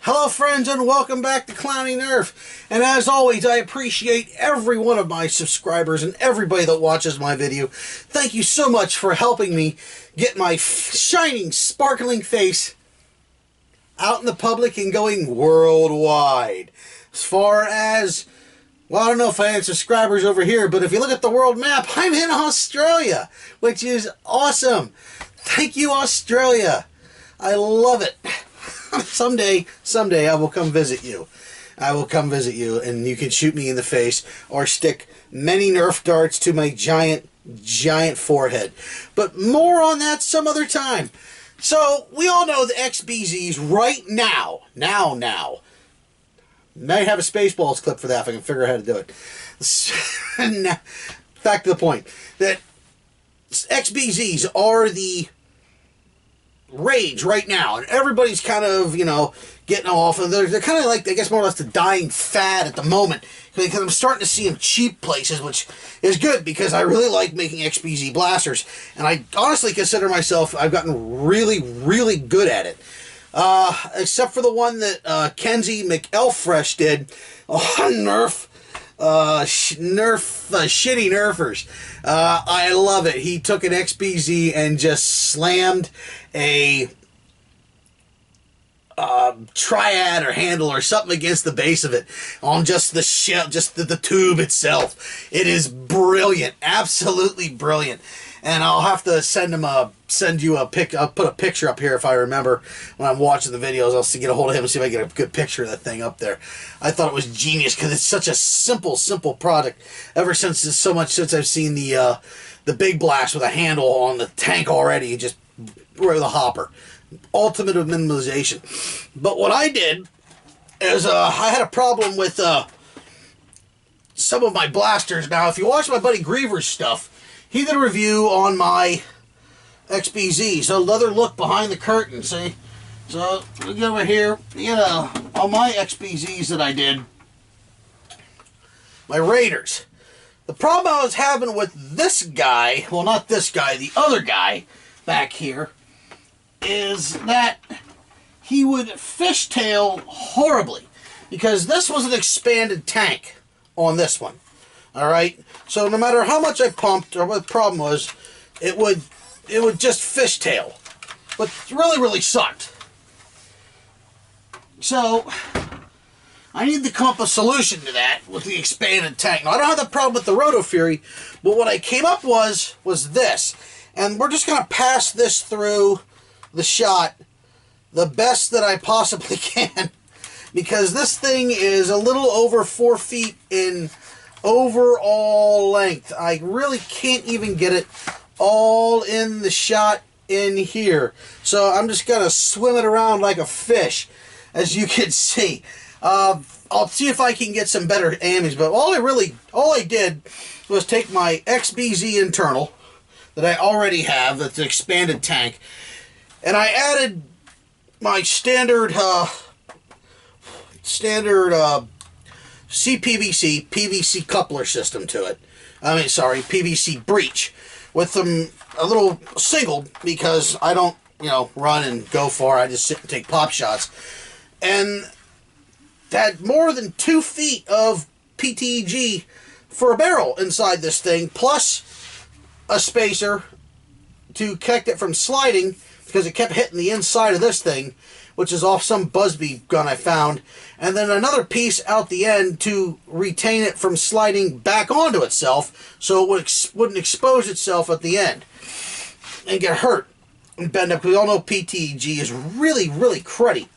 Hello friends, and welcome back to Clownie Nerf. And as always, I appreciate every one of my subscribers and everybody that watches my video. Thank you so much for helping me get my shining, sparkling face out in the public and going worldwide. As far as, well, I don't know if I had subscribers over here, but if you look at the world map, I'm in Australia, which is awesome. Thank you, Australia. I love it. Someday I will come visit you. I will come visit you, and you can shoot me in the face or stick many Nerf darts to my giant forehead. But more on that some other time. So, we all know the XBZs right now. Might have a Spaceballs clip for that if I can figure out how to do it. Back to the point. That XBZs are the rage right now, and everybody's kind of, you know, getting off, and they're kind of like, I guess, more or less the dying fad at the moment, because I'm starting to see them cheap places, which is good, because I really like making XBZ blasters, and I honestly consider myself, I've gotten really good at it, except for the one that Kenzie McElfresh did on Nerf, shitty Nerfers. I love it. He took an XBZ and just slammed a triad or handle or something against the base of it on just the shell, just the tube itself. It is brilliant, absolutely brilliant. And I'll have to send you a pic. I'll put a picture up here if I remember when I'm watching the videos. I'll get a hold of him and see if I get a good picture of that thing up there. I thought it was genius because it's such a simple product. Ever since I've seen the big blast with a handle on the tank already, you just right with a hopper. Ultimate of minimalization. But what I did is I had a problem with some of my blasters. Now, if you watch my buddy Griever's stuff, he did a review on my XBZ. So another look behind the curtain, see? So we get over here, you know, on my XBZs that I did, my Raiders. The problem I was having with this guy, well, not this guy, the other guy back here, is that he would fishtail horribly, because this was an expanded tank on this one. Alright, so no matter how much I pumped, or what the problem was, it would just fishtail. But really sucked. So, I need to come up with a solution to that with the expanded tank. Now, I don't have the problem with the Roto Fury, but what I came up was this. And we're just going to pass this through the shot the best that I possibly can. Because this thing is a little over 4 feet in overall length. I really can't even get it all in the shot in here. So I'm just going to swim it around like a fish, as you can see. I'll see if I can get some better ammies, but all I did was take my XBZ internal that I already have, that's an expanded tank, and I added my standard CPVC PVC coupler system to it. I mean, sorry, PVC breech with a little single, because I don't, you know, run and go far. I just sit and take pop shots. And that more than 2 feet of PTEG for a barrel inside this thing, plus a spacer to protect it from sliding, because it kept hitting the inside of this thing, which is off some Busby gun I found, and then another piece out the end to retain it from sliding back onto itself, so it wouldn't expose itself at the end and get hurt and bend up, because we all know PTEG is really cruddy.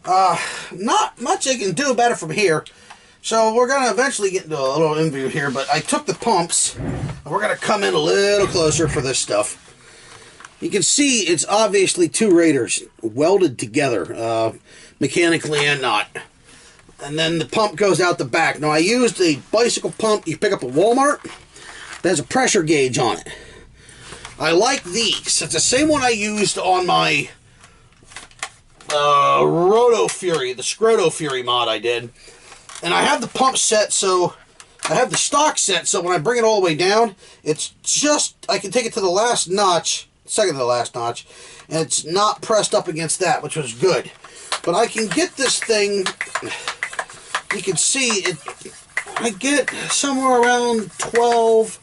Not much I can do about it from here, so we're going to eventually get into a little interview here, but I took the pumps, and we're going to come in a little closer for this stuff. You can see it's obviously two Raiders welded together, mechanically and not. And then the pump goes out the back. Now, I used a bicycle pump you pick up at Walmart that has a pressure gauge on it. I like these. It's the same one I used on my Roto Fury, the Scroto Fury mod I did. And I have the pump set, so I have the stock set, so when I bring it all the way down, it's just, I can take it to the last notch, second to the last notch, and it's not pressed up against that, which was good. But I can get this thing, you can see it, I get somewhere around 12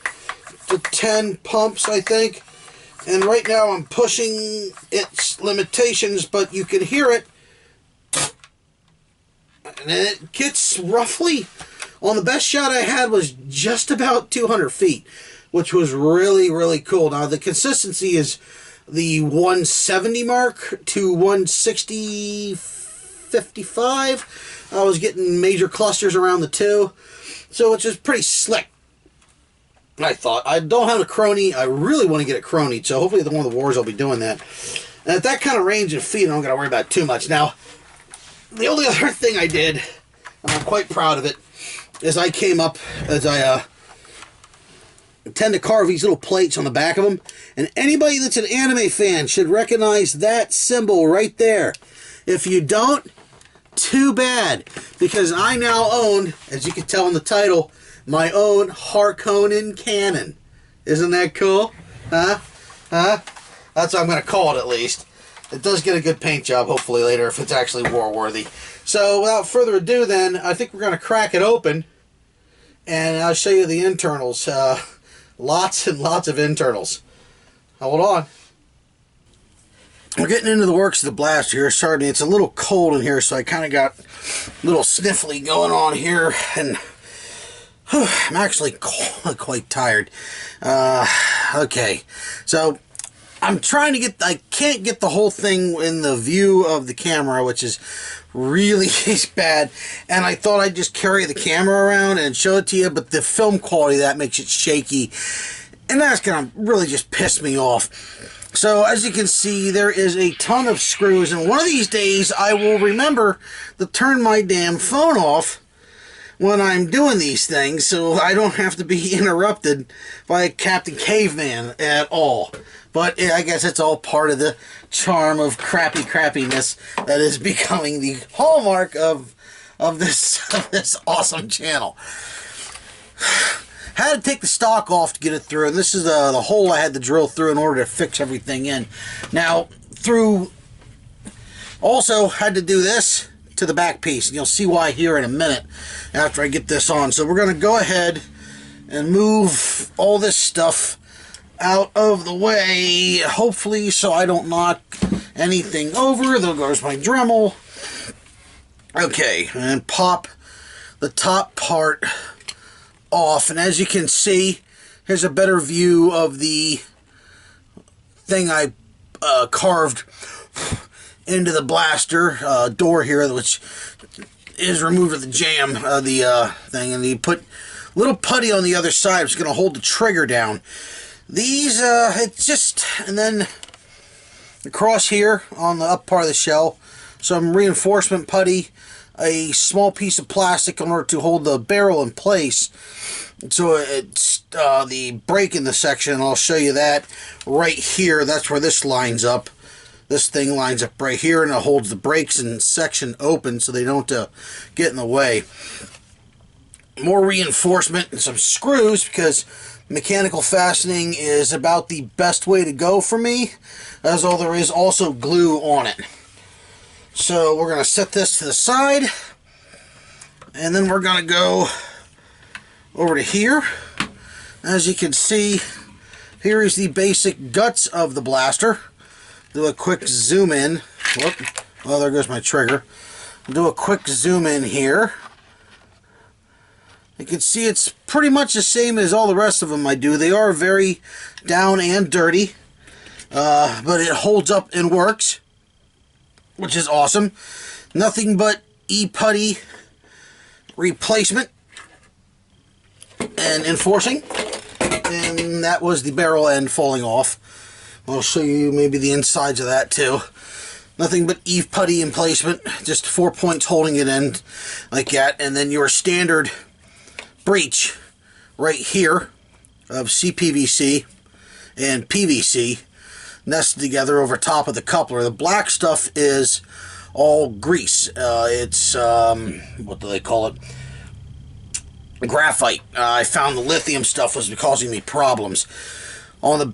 to 10 pumps, I think. And right now I'm pushing its limitations, but you can hear it. And it gets roughly, on the best shot I had was just about 200 feet, which was really, really cool. Now the consistency is the 170 mark to 160, 55. I was getting major clusters around the two, so it's just pretty slick. I thought, I don't have a Clownie. I really want to get it Clownied, so hopefully one of the wars I'll be doing that. And at that kind of range and feet, I don't got to worry about it too much. Now, the only other thing I did, and I'm quite proud of it, is I came up, as I tend to carve these little plates on the back of them, and anybody that's an anime fan should recognize that symbol right there. If you don't, too bad, because I now own, as you can tell in the title, my own Harkonnen cannon. Isn't that cool? Huh? Huh? That's what I'm going to call it, at least. It does get a good paint job, hopefully, later, if it's actually war-worthy. So, without further ado, then, I think we're going to crack it open, and I'll show you the internals. Lots and lots of internals. Hold on. We're getting into the works of the blaster here. Sorry, it's a little cold in here, so I kind of got a little sniffly going on here, and I'm actually quite tired. Okay, so I'm trying to get, I can't get the whole thing in the view of the camera, which is really bad, and I thought I'd just carry the camera around and show it to you, but the film quality of that makes it shaky, and that's gonna really just piss me off. So as you can see, there is a ton of screws, and one of these days I will remember to turn my damn phone off when I'm doing these things, so I don't have to be interrupted by Captain Caveman at all. But I guess it's all part of the charm of crappiness that is becoming the hallmark of this awesome channel. Had to take the stock off to get it through, and this is the hole I had to drill through in order to fix everything in. Now, also had to do this to the back piece, and you'll see why here in a minute after I get this on. So we're going to go ahead and move all this stuff out of the way, hopefully so I don't knock anything over. There goes my Dremel. Okay, and pop the top part off, and as you can see, here's a better view of the thing I carved into the blaster door here, which is removed of the jam thing, and you put little putty on the other side. It's going to hold the trigger down. These it's just, and then across here on the up part of the shell, some reinforcement putty, a small piece of plastic in order to hold the barrel in place, so it's the break in the section. I'll show you that right here. That's where this lines up. This thing lines up right here, and it holds the brakes and section open so they don't get in the way. More reinforcement and some screws, because mechanical fastening is about the best way to go for me, as though there is also glue on it. So we're going to set this to the side, and then we're going to go over to here. As you can see, here is the basic guts of the blaster. Do a quick zoom in. Whoop. Oh, there goes my trigger. Do a quick zoom in here. You can see it's pretty much the same as all the rest of them I do. They are very down and dirty, but it holds up and works, which is awesome. Nothing but E-putty replacement and enforcing, and that was the barrel end falling off. I'll show you maybe the insides of that too. Nothing but E-putty emplacement, just 4 points holding it in like that, and then your standard breech right here of CPVC and PVC nested together over top of the coupler. The black stuff is all grease. It's what do they call it? Graphite. I found the lithium stuff was causing me problems.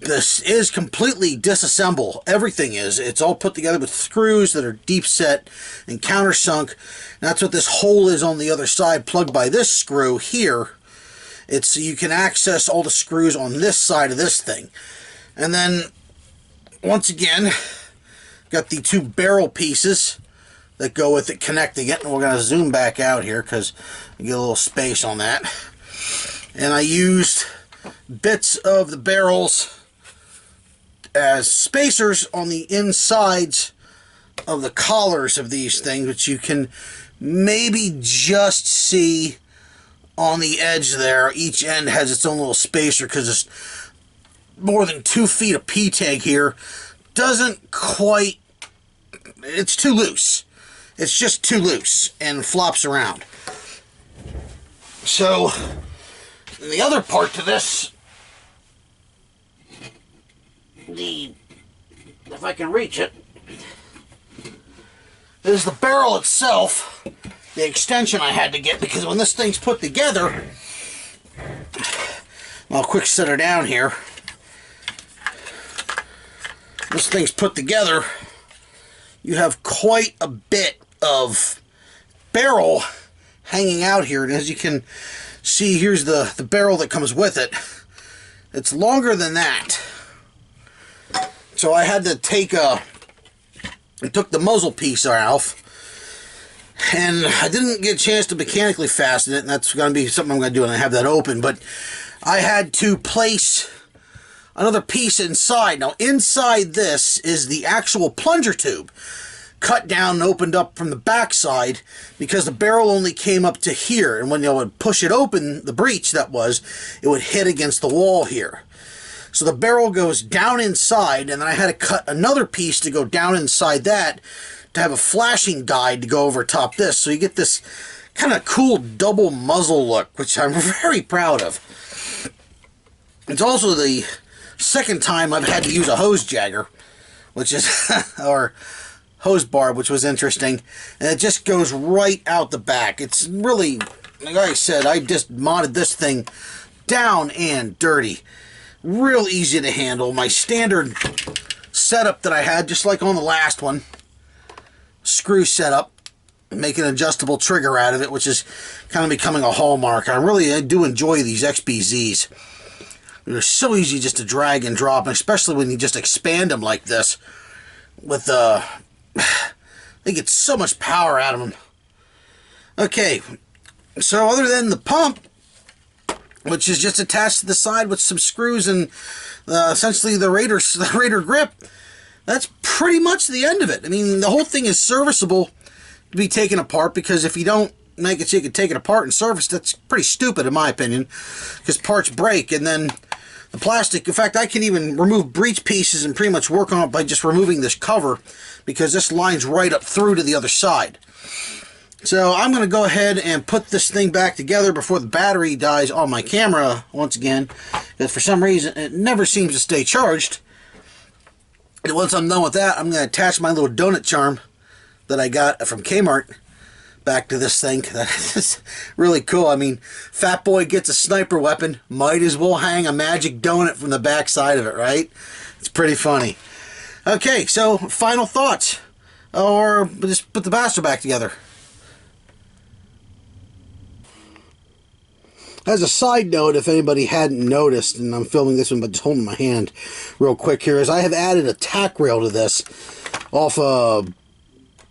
this is completely disassembled. Everything is. It's all put together with screws that are deep set and countersunk. That's what this hole is on the other side, plugged by this screw here. It's so you can access all the screws on this side of this thing. And then, once again, got the two barrel pieces that go with it, connecting it. And we're going to zoom back out here because I get a little space on that. And I used bits of the barrels as spacers on the insides of the collars of these things, which you can maybe just see on the edge there. Each end has its own little spacer because it's more than 2 feet of PTEG here. Doesn't quite, it's too loose. It's just too loose and flops around. So the other part to this, if I can reach it, is the barrel itself, the extension I had to get, because when this thing's put together, I'll quick set her down here. This thing's put together, you have quite a bit of barrel hanging out here, and as you can see, here's the barrel that comes with it. It's longer than that. So I had to I took the muzzle piece off, and I didn't get a chance to mechanically fasten it, and that's going to be something I'm going to do when I have that open, but I had to place another piece inside. Now, inside this is the actual plunger tube, cut down and opened up from the backside, because the barrel only came up to here, and when you would push it open, the breech that was, it would hit against the wall here. So the barrel goes down inside, and then I had to cut another piece to go down inside that to have a flashing guide to go over top this. So you get this kind of cool double muzzle look, which I'm very proud of. It's also the second time I've had to use a hose jagger, which is, or hose barb, which was interesting. And it just goes right out the back. It's really, like I said, I just modded this thing down and dirty. Real easy to handle. My standard setup that I had, just like on the last one, screw setup, make an adjustable trigger out of it, which is kind of becoming a hallmark. I do enjoy these XBZs. They're so easy just to drag and drop, and especially when you just expand them like this. With they get so much power out of them. Okay, so other than the pump, which is just attached to the side with some screws and essentially the Raider grip, that's pretty much the end of it. I mean, the whole thing is serviceable to be taken apart, because if you don't make it so you can take it apart and service, that's pretty stupid in my opinion, because parts break, and then the plastic, in fact, I can even remove breech pieces and pretty much work on it by just removing this cover, because this lines right up through to the other side. So I'm going to go ahead and put this thing back together before the battery dies on my camera once again, because for some reason it never seems to stay charged. And once I'm done with that, I'm going to attach my little donut charm that I got from Kmart back to this thing. That's really cool. I mean, Fat Boy gets a sniper weapon, might as well hang a magic donut from the back side of it, right? It's pretty funny. Okay, so final thoughts, or just put the bastard back together. As a side note, if anybody hadn't noticed, and I'm filming this one but just holding my hand real quick here, is I have added a tack rail to this off a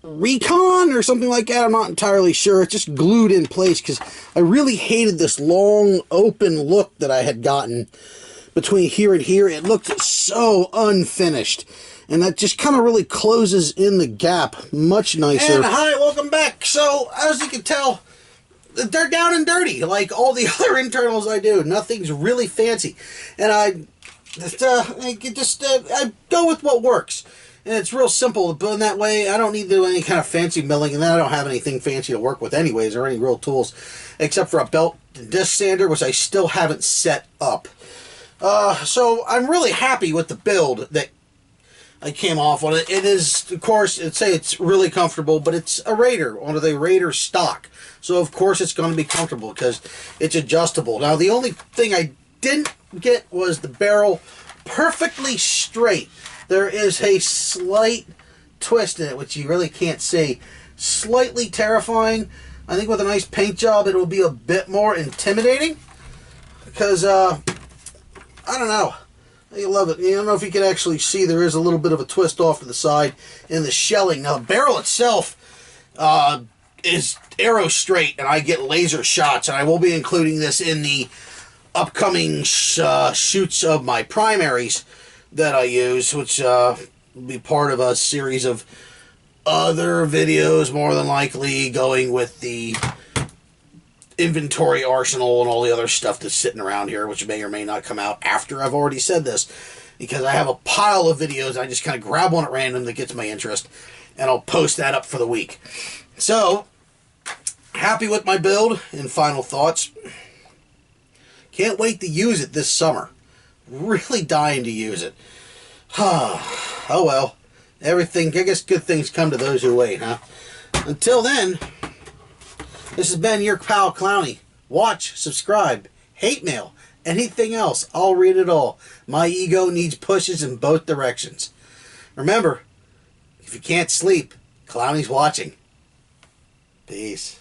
Recon or something like that. I'm not entirely sure. It's just glued in place because I really hated this long open look that I had gotten between here and here. It looked so unfinished, and that just kind of really closes in the gap much nicer. And hi, welcome back. So as you can tell, they're down and dirty like all the other internals I do. Nothing's really fancy, and I go with what works. And it's real simple, but in that way, I don't need to do any kind of fancy milling, and then I don't have anything fancy to work with anyways, or any real tools, except for a belt and disc sander, which I still haven't set up. So I'm really happy with the build that I came off on it. It is, of course, I'd say it's really comfortable, but it's a Raider, one of the Raider stock. So of course it's going to be comfortable because it's adjustable. Now the only thing I didn't get was the barrel perfectly straight. There is a slight twist in it, which you really can't see. Slightly terrifying. I think with a nice paint job, it will be a bit more intimidating. Because, I don't know. I love it. You don't know if you can actually see there is a little bit of a twist off to the side in the shelling. Now, the barrel itself is arrow straight, and I get laser shots, and I will be including this in the upcoming shoots of my primaries that I use, which will be part of a series of other videos, more than likely, going with the inventory arsenal and all the other stuff that's sitting around here, which may or may not come out after I've already said this, because I have a pile of videos. I just kind of grab one at random that gets my interest, and I'll post that up for the week. So, happy with my build, and final thoughts. Can't wait to use it this summer. Really dying to use it. Oh well. Everything, I guess good things come to those who wait, huh? Until then, this has been your pal Clownie. Watch, subscribe, hate mail, anything else. I'll read it all. My ego needs pushes in both directions. Remember, if you can't sleep, Clownie's watching. Peace.